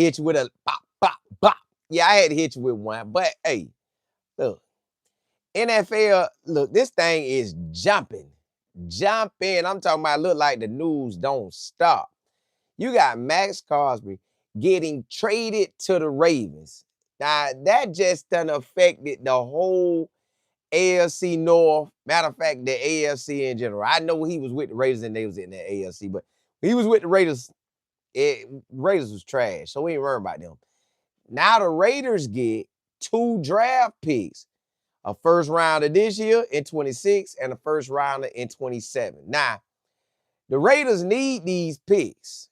hit you with a bop, bop, bop. Yeah, I had to hit you with one. But hey, look, NFL, look, this thing is jumping. Jumping. I'm talking about look like the news don't stop. You got Maxx Crosby getting traded to the Ravens. Now, that just done affected the whole AFC North. Matter of fact, the AFC in general. I know he was with the Raiders and they was in the AFC, but he was with the Raiders. Raiders was trash, so we ain't worried about them. Now the Raiders get 2 draft picks, a first rounder this year in 26 and a first rounder in 27. Now, the Raiders need these picks.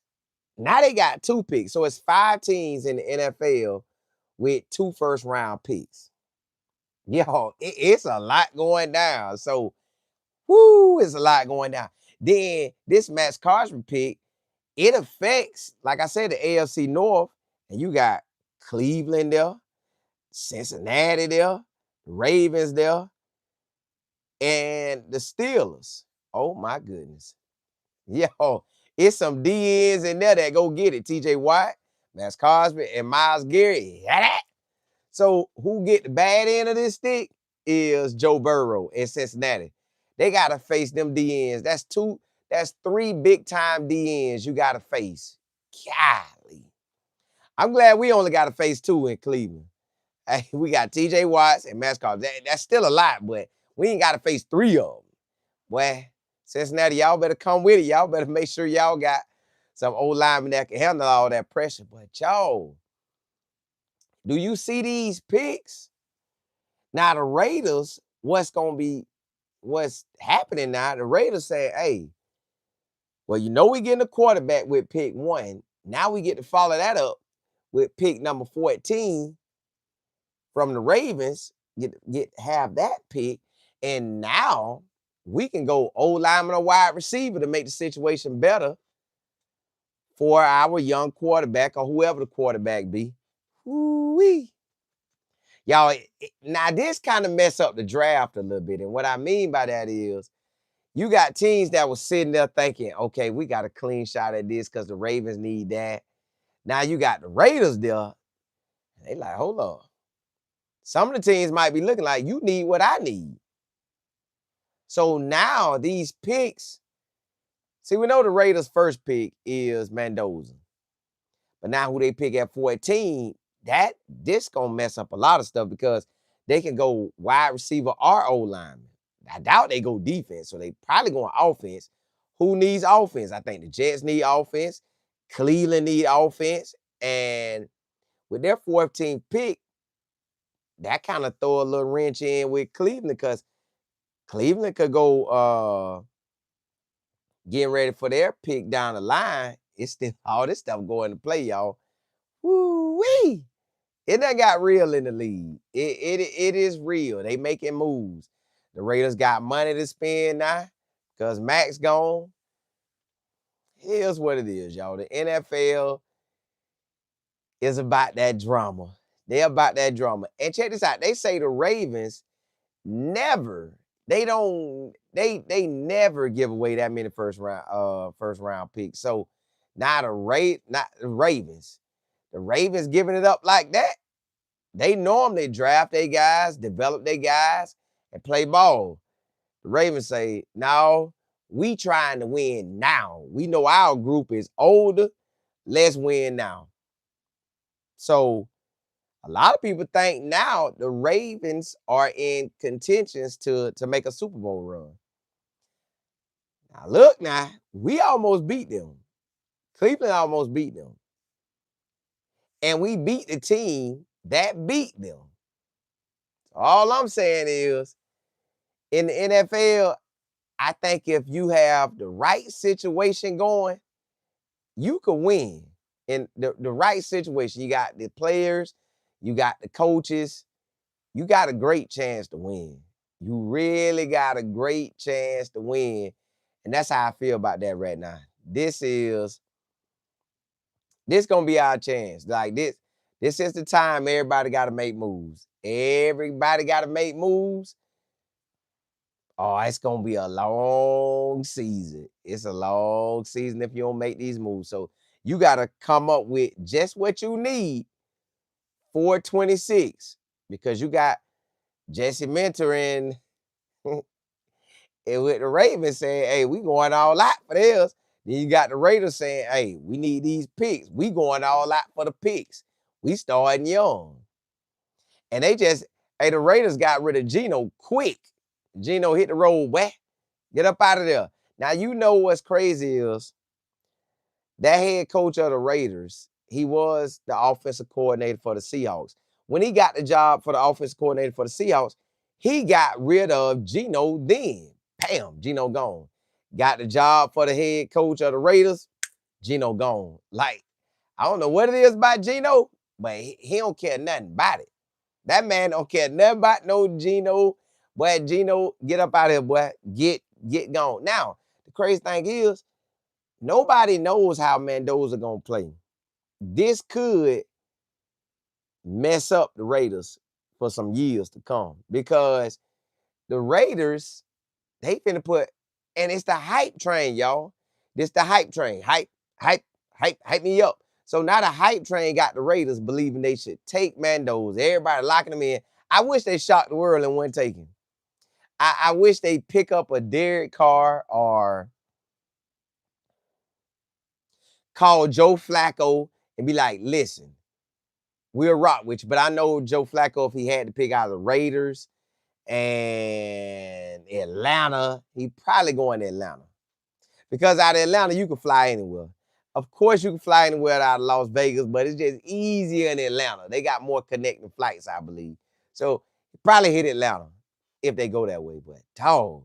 Now they got 2 picks, so it's 5 teams in the NFL with 2 first round picks. Yo, it's a lot going down. So, whoo, it's a lot going down. Then this Maxx Crosby pick, it affects, like I said, the AFC North, and you got Cleveland there, Cincinnati there, the Ravens there, and the Steelers. Oh my goodness. Yo, it's some DNs in there that go get it. TJ Watt, Maxx Crosby, and Myles Garrett. Yeah. So who get the bad end of this stick is Joe Burrow in Cincinnati. They got to face them DNs. That's 3 big-time DNs you got to face. Golly. I'm glad we only got to face 2 in Cleveland. Hey, we got TJ Watts and Maxx Crosby. That's still a lot, but we ain't got to face 3 of them. Boy, Cincinnati, y'all better come with it. Y'all better make sure y'all got some old linemen that can handle all that pressure. But y'all, do you see these picks? Now, the Raiders, what's happening now? The Raiders say, hey, well, you know we getting a quarterback with pick 1. Now we get to follow that up with pick number 14 from the Ravens, have that pick. And now we can go old lineman or wide receiver to make the situation better for our young quarterback or whoever the quarterback be. Woo-wee. Y'all, now this kind of mess up the draft a little bit. And what I mean by that is you got teams that was sitting there thinking, okay, we got a clean shot at this because the Ravens need that. Now you got the Raiders there. They like, hold on. Some of the teams might be looking like, you need what I need. So now these picks, see, we know the Raiders' first pick is Mendoza. But now who they pick at 14, this going to mess up a lot of stuff because they can go wide receiver or O-lineman. I doubt they go defense, so they probably going offense. Who needs offense? I think the Jets need offense. Cleveland need offense. And with their 14th pick, that kind of throw a little wrench in with Cleveland because Cleveland could go getting ready for their pick down the line. It's still all this stuff going to play, y'all. Woo-wee. It done got real in the league. It is real. They making moves. The Raiders got money to spend now because Max gone. Here's what it is, y'all. The NFL is about that drama. They're about that drama. And check this out. They say the Ravens never never give away that many first round picks. So now the Ravens. The Ravens giving it up like that. They normally draft their guys, develop their guys, and play ball. The Ravens say, no, we trying to win now. We know our group is older. Let's win now. So a lot of people think now the Ravens are in contentions to make a Super Bowl run. Now, look now, we almost beat them. Cleveland almost beat them. And we beat the team that beat them. All I'm saying is, in the NFL, I think if you have the right situation going, you can win. In the right situation, you got the players, you got the coaches, you got a great chance to win. You really got a great chance to win. And that's how I feel about that right now. This gonna be our chance. Like this is the time everybody got to make moves. Everybody got to make moves. Oh, it's gonna be a long season. It's a long season if you don't make these moves. So You got to come up with just what you need for 26 because you got Jesse mentoring and with the Ravens saying, hey, we going all out for this. Then you got the Raiders saying, hey, we need these picks. We going all out for the picks. We starting young. And the Raiders got rid of Gino quick. Gino hit the road, get up out of there. Now, you know what's crazy is that head coach of the Raiders, he was the offensive coordinator for the Seahawks. When he got the job for the offensive coordinator for the Seahawks, he got rid of Gino then. Bam, Gino gone. Got the job for the head coach of the Raiders, Gino gone. Like, I don't know what it is about Gino, but he don't care nothing about it. That man don't care nothing about no Gino. Boy, Gino, get up out of here, boy. Get gone. Now, the crazy thing is, nobody knows how Mendoza gonna play. This could mess up the Raiders for some years to come because the Raiders, they finna put, and it's the hype train, y'all. This the hype train. Hype me up. So now the hype train got the Raiders believing they should take Mendoza. Everybody locking them in. I wish they shocked the world and wouldn't take him. I wish they pick up a Derek Carr or call Joe Flacco and be like, listen, we'll rock with you. But I know Joe Flacco, if he had to pick out the Raiders and Atlanta, he probably going to Atlanta. Because out of Atlanta, you can fly anywhere. Of course, you can fly anywhere out of Las Vegas, but it's just easier in Atlanta. They got more connecting flights, I believe. So probably hit Atlanta if they go that way. But dog,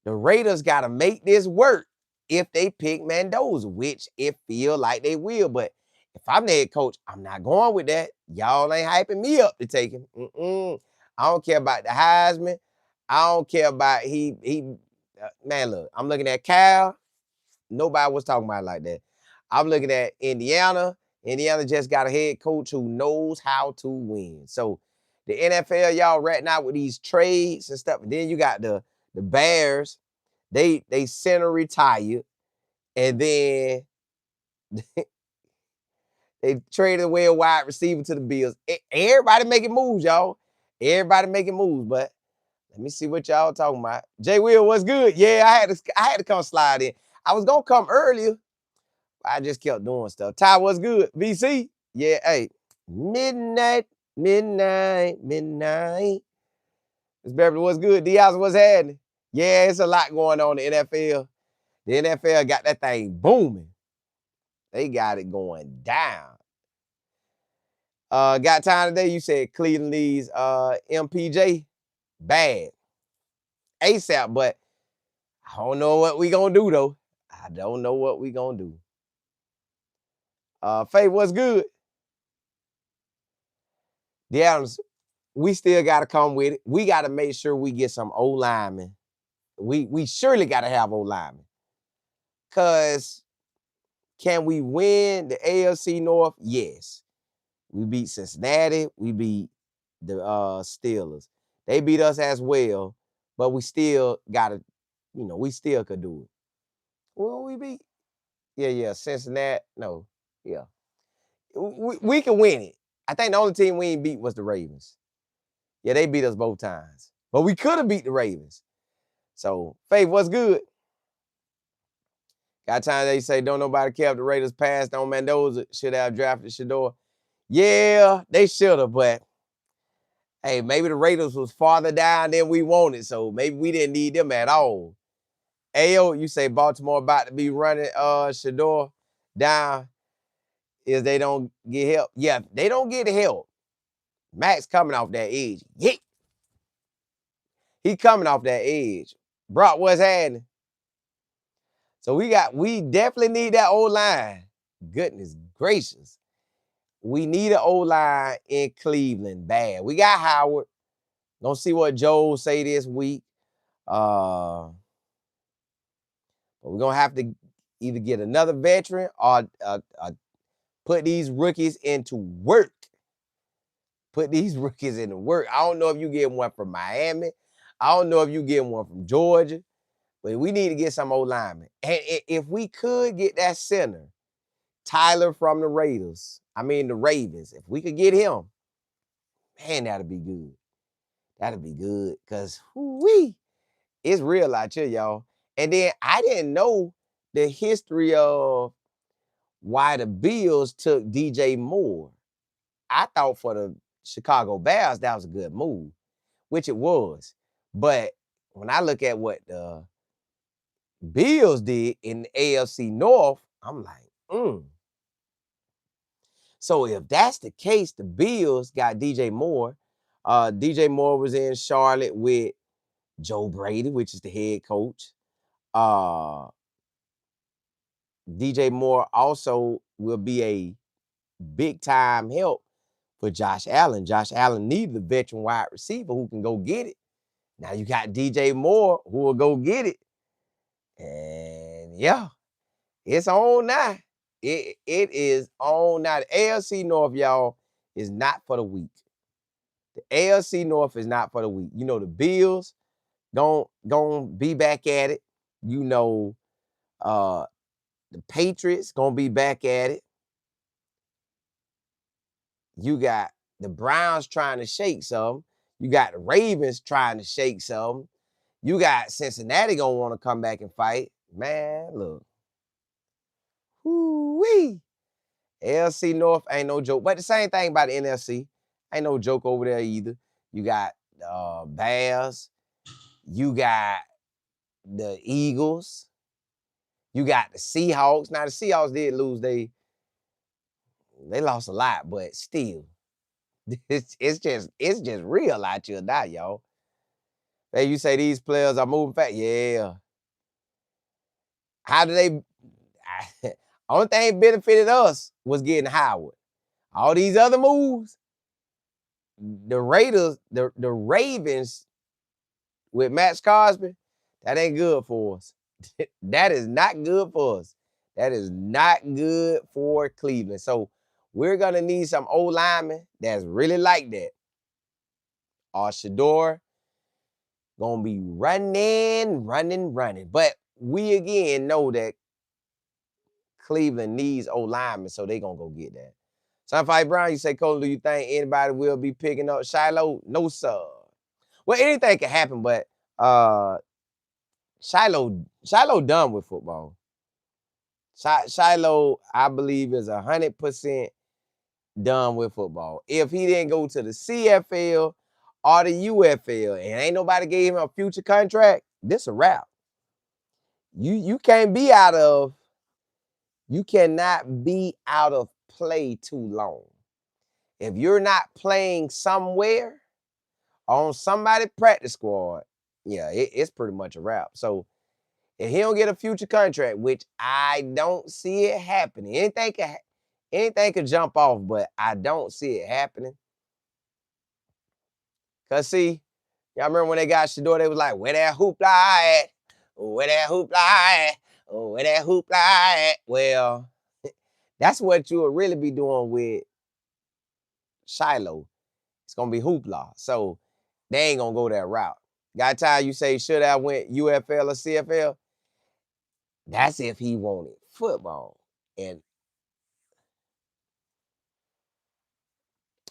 the Raiders got to make this work if they pick Mendoza, which it feel like they will. But if I'm the head coach, I'm not going with that. Y'all ain't hyping me up to take him. I don't care about the Heisman. I don't care about man, look, I'm looking at Cal. Nobody was talking about it like that. I'm looking at Indiana. Indiana just got a head coach who knows how to win. So the NFL, y'all, right now with these trades and stuff. And then you got the Bears. They center retired. And then they traded away a wide receiver to the Bills. Everybody making moves, y'all. Everybody making moves. But let me see what y'all talking about. Jay Will, what's good? Yeah, I had to come slide in. I was gonna come earlier. I just kept doing stuff. Ty, what's good? VC? Yeah, hey. Midnight. Miss Beverly, what's good? Diaz, what's happening? Yeah, it's a lot going on in the NFL. The NFL got that thing booming. They got it going down. Got time today? You said Cleveland needs MPJ. Bad. ASAP, but I don't know what we gonna do, though. I don't know what we gonna do. Faith, what's good? The Adams, we still got to come with it. We got to make sure we get some O-linemen. We surely got to have O-linemen. Because can we win the AFC North? Yes. We beat Cincinnati. We beat the Steelers. They beat us as well, but we still got to, we still could do it. Well, we beat? Yeah, Cincinnati. No, yeah. We can win it. I think the only team we ain't beat was the Ravens. Yeah, they beat us both times. But we could have beat the Ravens. So, Faith, what's good? Got time they say, don't nobody care if the Raiders passed on Mendoza. Should have drafted Shador. Yeah, they should have, but hey, maybe the Raiders was farther down than we wanted, so maybe we didn't need them at all. Ayo, you say Baltimore about to be running Shador down if they don't get help. Yeah, they don't get help. Maxx coming off that edge. Yeah. He coming off that edge. Brock, what's happening? So we definitely need that O-line. Goodness gracious. We need an O-line in Cleveland bad. We got Howard. Gonna see what Joe say this week. But we're gonna have to either get another veteran or put these rookies into work. Put these rookies into work. I don't know if you get one from Miami. I don't know if you get one from Georgia. But we need to get some old linemen. And if we could get that center, Tyler from the the Ravens, if we could get him, man, that'd be good. That'd be good. Because, it's real out here, y'all. And then I didn't know the history of why the Bills took DJ Moore. I thought for the Chicago Bears, that was a good move, which it was. But when I look at what the Bills did in the AFC North, I'm like, So if that's the case, the Bills got DJ Moore. DJ Moore was in Charlotte with Joe Brady, which is the head coach. DJ Moore also will be a big time help for Josh Allen. Josh Allen needs a veteran wide receiver who can go get it. Now you got DJ Moore who will go get it. And yeah, it's on now. It is on now. The AFC North, y'all, is not for the weak. The AFC North is not for the weak. You know, the Bills gon' be back at it. You know, the Patriots gonna be back at it. You got the Browns trying to shake some. You got the Ravens trying to shake some. You got Cincinnati gonna want to come back and fight. Man, look. Woo-wee. AFC North ain't no joke. But the same thing about the NFC. Ain't no joke over there either. You got Bears. You got the Eagles. You got the Seahawks. Now, the Seahawks did lose. They lost a lot, but still. It's just real out here now, y'all. Hey, you say these players are moving fast. Yeah. How do they? Only thing benefited us was getting Howard. All these other moves, the Raiders, the Ravens with Maxx Crosby, that ain't good for us. That is not good for us. That is not good for Cleveland. So we're gonna need some old linemen that's really like that. Our Shador gonna be running. But we again know that Cleveland needs old linemen, so they gonna go get that. Sunfight Brown, you say, Cole, do you think anybody will be picking up Shiloh? No, sir. Well, anything can happen, but Shiloh done with football. Shiloh, I believe, is 100% done with football. If he didn't go to the CFL or the UFL and ain't nobody gave him a future contract, this a wrap. You cannot be out of play too long. If you're not playing somewhere on somebody's practice squad, yeah, it's pretty much a wrap. So if he don't get a future contract, which I don't see it happening, anything could jump off, but I don't see it happening. Cause see, y'all remember when they got Shador, they was like, where that hoopla at? Where that hoopla at? Where that hoopla at? Well, that's what you would really be doing with Shiloh. It's gonna be hoopla. So they ain't gonna go that route. Got time you say should I went UFL or CFL? That's if he wanted football. And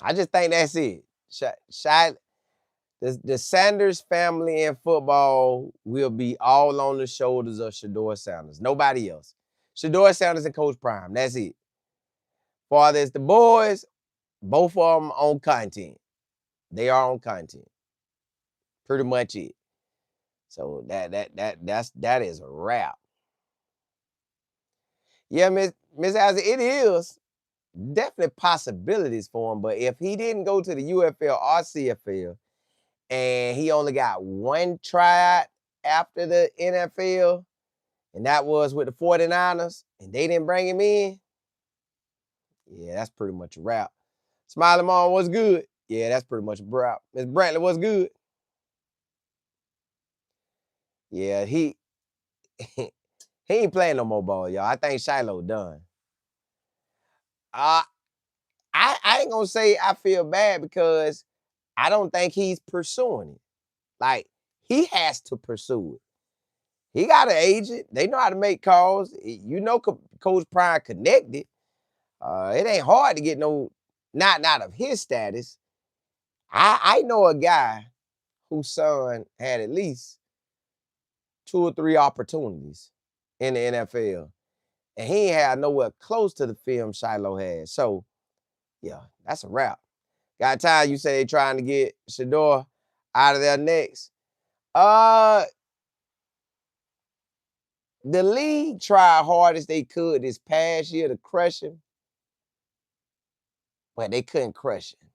I just think that's it. The Sanders family in football will be all on the shoulders of Shador Sanders. Nobody else. Shador Sanders and Coach Prime. That's it. Farther as the boys, both of them on content. They are on content. Pretty much it. So that is a wrap. Yeah, Miss Isaac, it is definitely possibilities for him. But if he didn't go to the UFL or CFL and he only got one tryout after the NFL, and that was with the 49ers, and they didn't bring him in, yeah, that's pretty much a wrap. Smiley Mom, what's good? Yeah, that's pretty much a wrap. Miss Brantley, what's good? Yeah, he ain't playing no more ball, y'all. I think Shiloh done. I ain't gonna say I feel bad because I don't think he's pursuing it. Like, he has to pursue it. He got an agent. They know how to make calls. You know, Coach Prime connected. It ain't hard to get not of his status. I know a guy whose son had at least 2 or 3 opportunities in the NFL, and he ain't had nowhere close to the film Shiloh had. So, yeah, that's a wrap. Got time? You say they trying to get Shador out of there next? The league tried hard as they could this past year to crush him, but they couldn't crush him.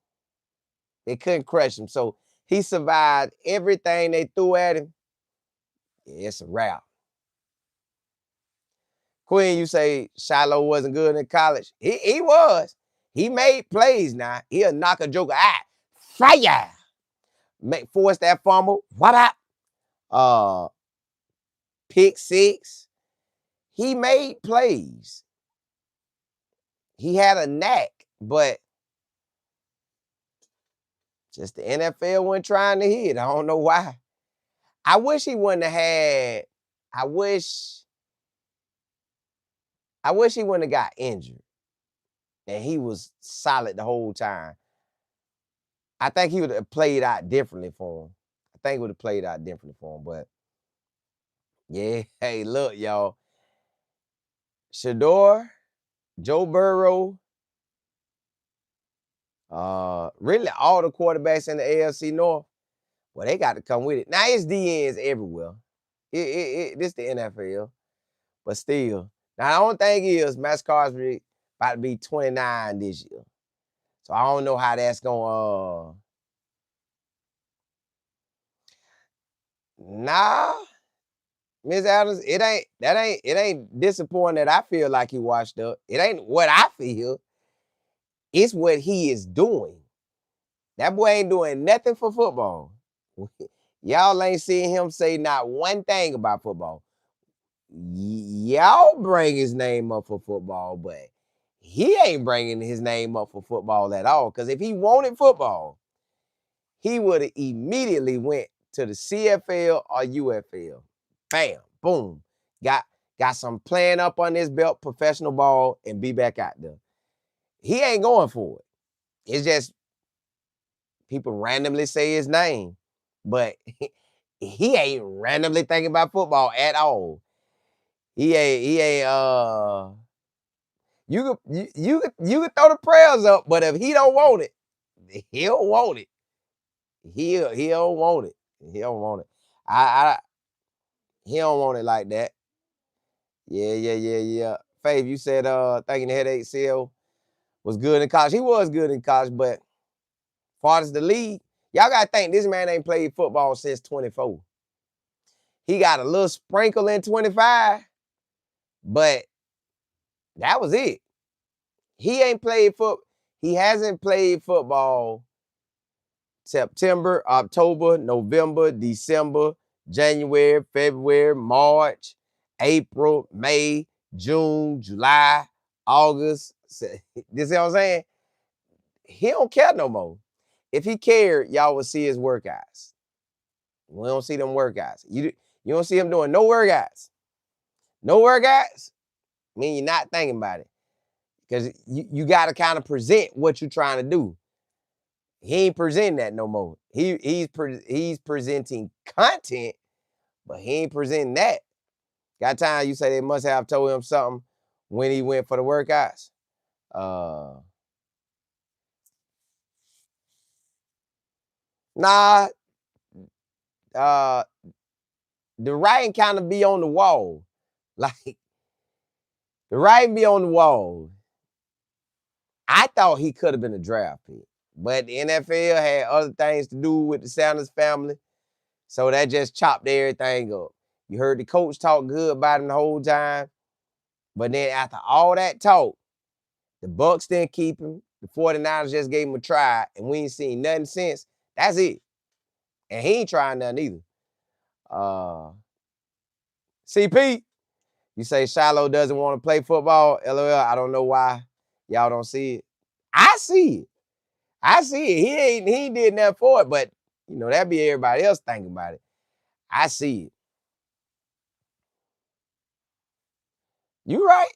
They couldn't crush him. So he survived everything they threw at him. Yeah, it's a wrap. Queen, you say Shiloh wasn't good in college. He was. He made plays now. He'll knock a joker out. Fire. Force that fumble. What up? Pick 6. He made plays. He had a knack, but just the NFL wasn't trying to hit. I don't know why. I wish he wouldn't have had. I wish he wouldn't have got injured. And he was solid the whole time. I think he would have played out differently for him. But yeah, hey, look, y'all. Shador, Joe Burrow, really all the quarterbacks in the AFC North, well, they got to come with it. Now, it's DNs everywhere. This the NFL. But still. Now, the only thing is, Maxx Crosby about to be 29 this year. So I don't know how that's going Nah, Miss Adams, it ain't disappointing that I feel like he washed up. It ain't what I feel. It's what he is doing. That boy ain't doing nothing for football. Y'all ain't seen him say not one thing about football. Y'all bring his name up for football, but he ain't bringing his name up for football at all. Because if he wanted football, he would have immediately went to the CFL or UFL. Bam, boom. Got some playing up on his belt, professional ball, and be back out there. He ain't going for it. It's just people randomly say his name, but he ain't randomly thinking about football at all. He ain't you could throw the prayers up, but if he don't want it, he don't want it. He don't want it. He don't want it. He don't want it like that. Yeah. Faith, you said thinking the headache seal was good in college. He was good in college, but far as the league, y'all gotta think this man ain't played football since 24. He got a little sprinkle in 25, but that was it. He hasn't played football September, October, November, December, January, February, March, April, May, June, July, August. This is what I'm saying? He don't care no more. If he cared, y'all would see his workouts. We don't see them workouts. You don't see him doing no workouts. No workouts mean you're not thinking about it. Because you got to kind of present what you're trying to do. He ain't presenting that no more. He's presenting content, but he ain't presenting that. Got time? You say they must have told him something when he went for the workouts. Nah. The writing kind of be on the wall. Like, the writing be on the wall. I thought he could have been a draft pick, but the NFL had other things to do with the Sanders family, so that just chopped everything up. You heard the coach talk good about him the whole time, but then after all that talk, the Bucs didn't keep him. The 49ers just gave him a try, and we ain't seen nothing since. That's it. And he ain't trying nothing either. CP, you say Shiloh doesn't want to play football. LOL, I don't know why y'all don't see it. I see it. He ain't did nothing for it, but that'd be everybody else thinking about it. I see it. You right.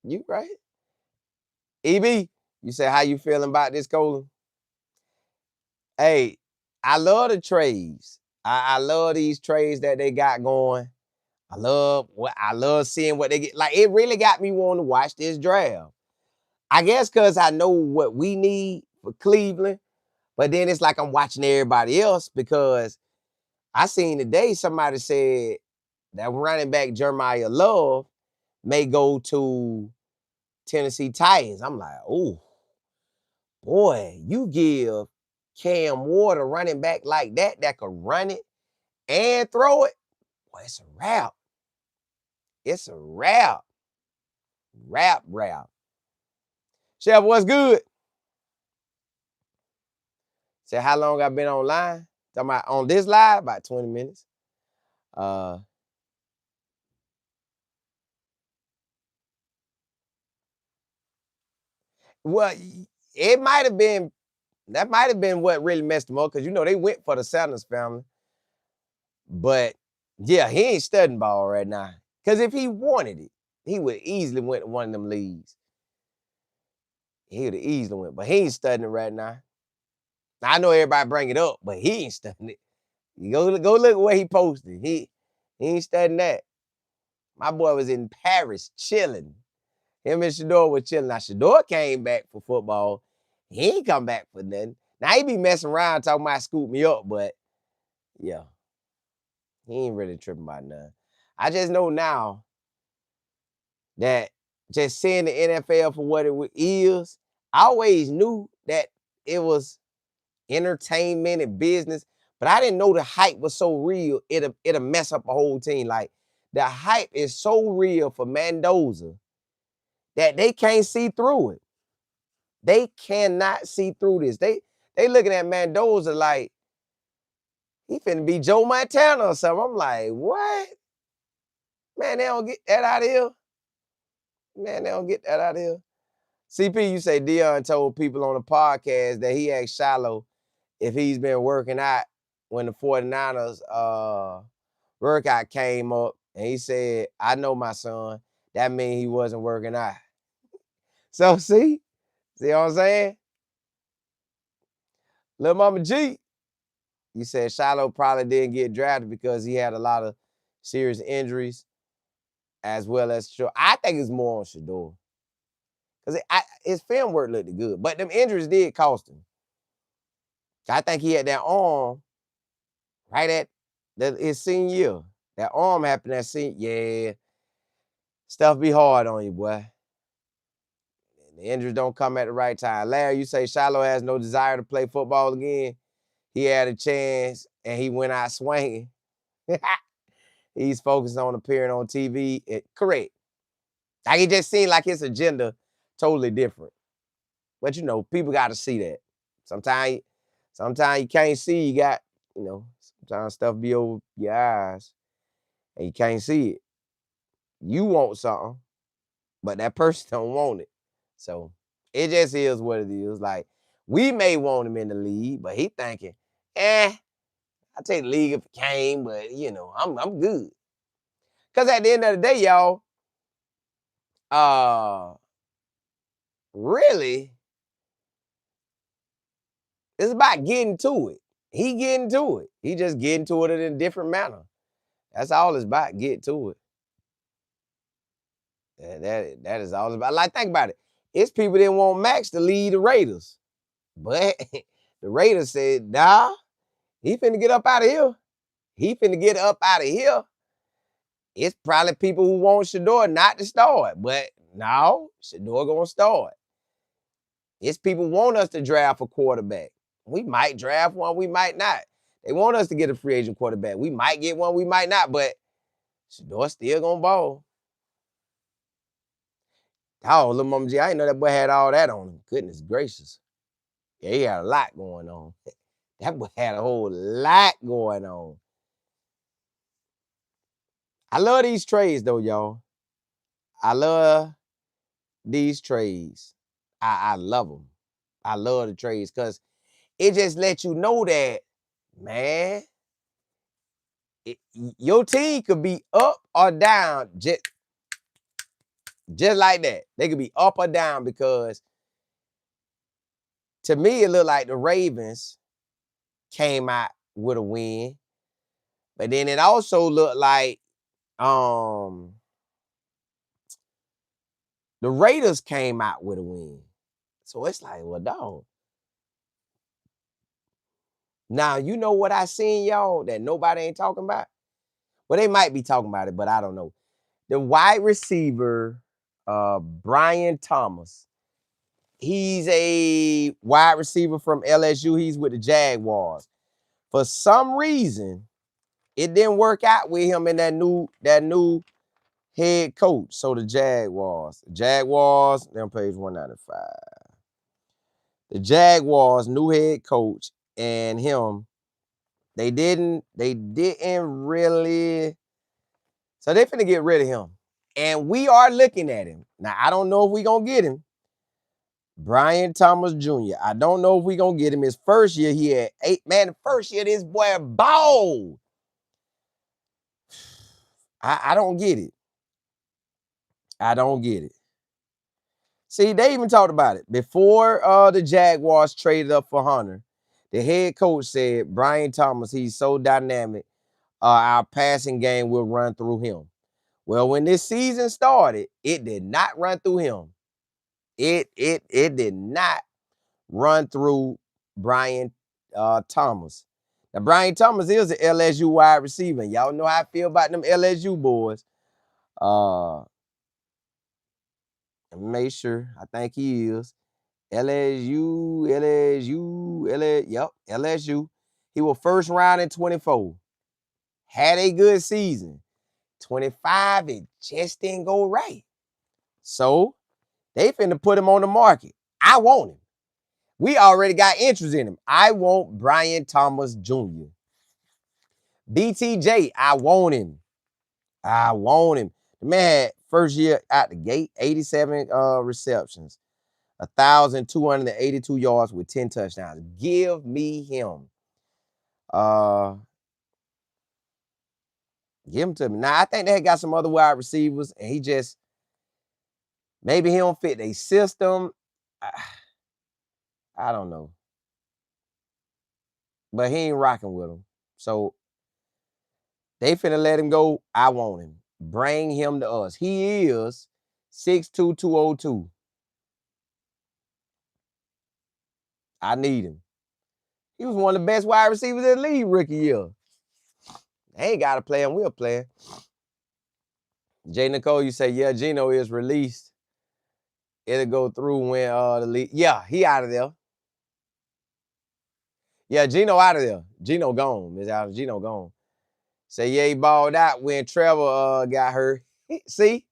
You right. EB, you say how you feeling about this, Colin? Hey, I love the trades. I love these trades that they got going. I love seeing what they get. Like, it really got me wanting to watch this draft. I guess because I know what we need for Cleveland, but then it's like I'm watching everybody else because I seen today somebody said that running back Jeremiah Love may go to Tennessee Titans. I'm like, oh, boy, you give Cam Ward a running back like that could run it and throw it. Boy, it's a wrap. It's a wrap. Wrap. Chef, what's good? Say how long I been online? Talking about on this live, about 20 minutes. Well, it might have been that might have been what really messed him up because they went for the Sanders family. But yeah, he ain't studying ball right now. Because if he wanted it, he would easily went to one of them leagues. He would have easily went, but he ain't studying it right now. I know everybody bring it up, but he ain't studying it. You go look at what he posted. He ain't studying that. My boy was in Paris chilling. Him and Shador were chilling. Now, Shador came back for football. He ain't come back for nothing. Now, he be messing around talking about scoop me up, but yeah, he ain't really tripping about nothing. I just know now that just seeing the NFL for what it is, I always knew that it was entertainment and business, but I didn't know the hype was so real, it'll mess up a whole team. Like, the hype is so real for Mendoza that they can't see through it. They cannot see through this. They looking at Mendoza like he finna be Joe Montana or something. I'm like, what? Man, they don't get that out of here. Man, they don't get that out of here. CP, you say Dion told people on the podcast that he asked Shiloh if he's been working out when the 49ers workout came up. And he said, I know my son. That means he wasn't working out. So see what I'm saying? Lil Mama G, you said Shiloh probably didn't get drafted because he had a lot of serious injuries as well as Shador. I think it's more on Shador. Because his film work looked good. But them injuries did cost him. I think he had that arm right at his senior year. That arm happened that senior. Yeah. Stuff be hard on you, boy. The injuries don't come at the right time. Larry, you say Shiloh has no desire to play football again. He had a chance and he went out swinging. He's focused on appearing on TV. Correct. Like, it just seemed like his agenda totally different. But people got to see that. Sometimes you can't see. You got, sometimes stuff be over your eyes and you can't see it. You want something, but that person don't want it. So it just is what it is. Like, we may want him in the league, but he thinking, I take the league if it came, but I'm good. Because at the end of the day, y'all, really, it's about getting to it. He getting to it. He just getting to it in a different manner. That's all it's about, get to it. That is all it's about. Like, think about it. It's people that want Maxx to lead the Raiders. But the Raiders said, nah, he finna get up out of here. He finna get up out of here. It's probably people who want Shador not to start. But no, Shador gonna start. It's people want us to draft a quarterback. We might draft one, we might not. They want us to get a free agent quarterback. We might get one, we might not, but Shador still gonna ball. Oh, Lil Mama G, I didn't know that boy had all that on him. Goodness gracious. Yeah, he had a lot going on. That boy had a whole lot going on. I love these trades, though, y'all. I love these trades. I love them. I love the trades because it just lets you know that, man, your team could be up or down. Just like that. They could be up or down because to me, it looked like the Ravens came out with a win. But then it also looked like the Raiders came out with a win. So it's like, well, dog. Now, you know what I seen, y'all, that nobody ain't talking about? Well, they might be talking about it, but I don't know. The wide receiver, Brian Thomas. He's a wide receiver from LSU. He's with the Jaguars. For some reason, it didn't work out with him and that new head coach. So the Jaguars, they're on page 195. The Jaguars, new head coach, and him, they didn't really. So they finna get rid of him. And we are looking at him. Now, I don't know if we gonna get him. Brian Thomas Jr. I don't know if we gonna get him. His first year, he had 8. Man, the first year, this boy balled. I don't get it. I don't get it. See, they even talked about it. Before the Jaguars traded up for Hunter, the head coach said, Brian Thomas, he's so dynamic, our passing game will run through him. Well, when this season started, it did not run through him. It did not run through Brian Thomas. Now, Brian Thomas is an LSU wide receiver. Y'all know how I feel about them LSU boys. Make sure. I think he is. LSU. Yep, LSU. He was first round in 24. Had a good season. 25, it just didn't go right. So, they finna put him on the market. I want him. We already got interest in him. I want Brian Thomas Jr. BTJ, I want him. I want him. The man had first year out the gate, 87 receptions, 1,282 yards with 10 touchdowns. Give me him. Give him to me. Now, I think they got some other wide receivers, and he just, maybe he don't fit their system. I don't know. But he ain't rocking with them. So they finna let him go. I want him. Bring him to us. He is 6'2", 202. I need him. He was one of the best wide receivers in the league rookie year. They ain't got to play him. We'll play him. Jay Nicole, you say, yeah, Gino is released. It'll go through when the league. Yeah, he out of there. Yeah, Gino out of there. Gino gone. Miss Allen, Gino gone. Say, yeah, he balled out when Trevor got hurt. See?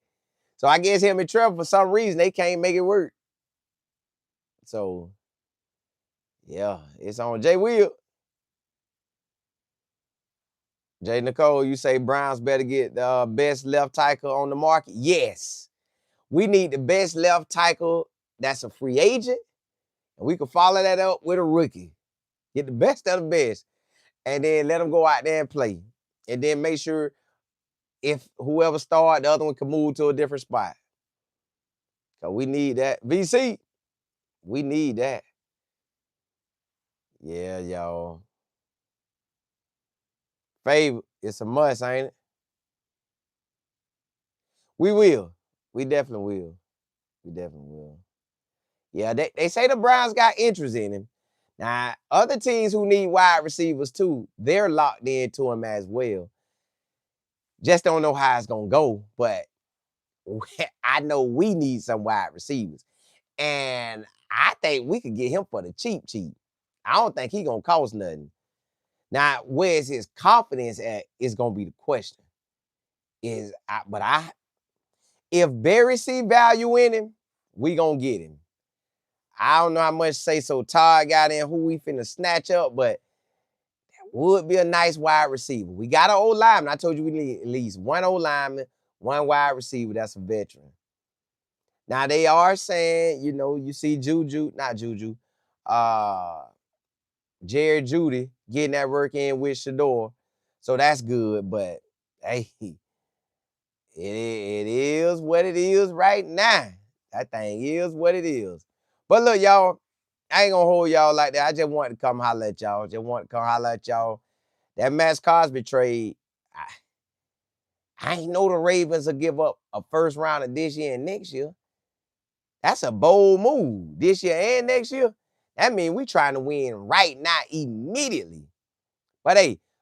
So I guess him and Trevor, for some reason, they can't make it work. So, yeah, it's on Jay Will. Jay Nicole, you say Browns better get the best left tackle on the market? Yes. We need the best left tackle that's a free agent, and we can follow that up with a rookie. Get the best of the best, and then let them go out there and play. And then make sure if whoever started, the other one can move to a different spot. So we need that. VC, we need that. Yeah, y'all. Favor, it's a must, ain't it? We will. We definitely will. We definitely will. Yeah, they say the Browns got interest in him. Now, other teams who need wide receivers too, they're locked into him as well. Just don't know how it's going to go, but I know we need some wide receivers. And I think we could get him for the cheap. I don't think he's going to cost nothing. Now, where's his confidence at is going to be the question. If Barry see value in him, we going to get him. I don't know how much say so Todd got in who we finna snatch up, but that would be a nice wide receiver. We got an old lineman. I told you we need at least one old lineman, one wide receiver that's a veteran. Now they are saying, you see Jerry Jeudy getting that work in with Shador. So that's good, but hey, It is what it is right now. That thing is what it is. But look, y'all, I ain't gonna hold y'all like that. I just want to come holler at y'all. That Maxx Crosby trade, I ain't know the Ravens will give up a first round of this year and next year. That's a bold move this year and next year. That means we trying to win right now immediately. But hey,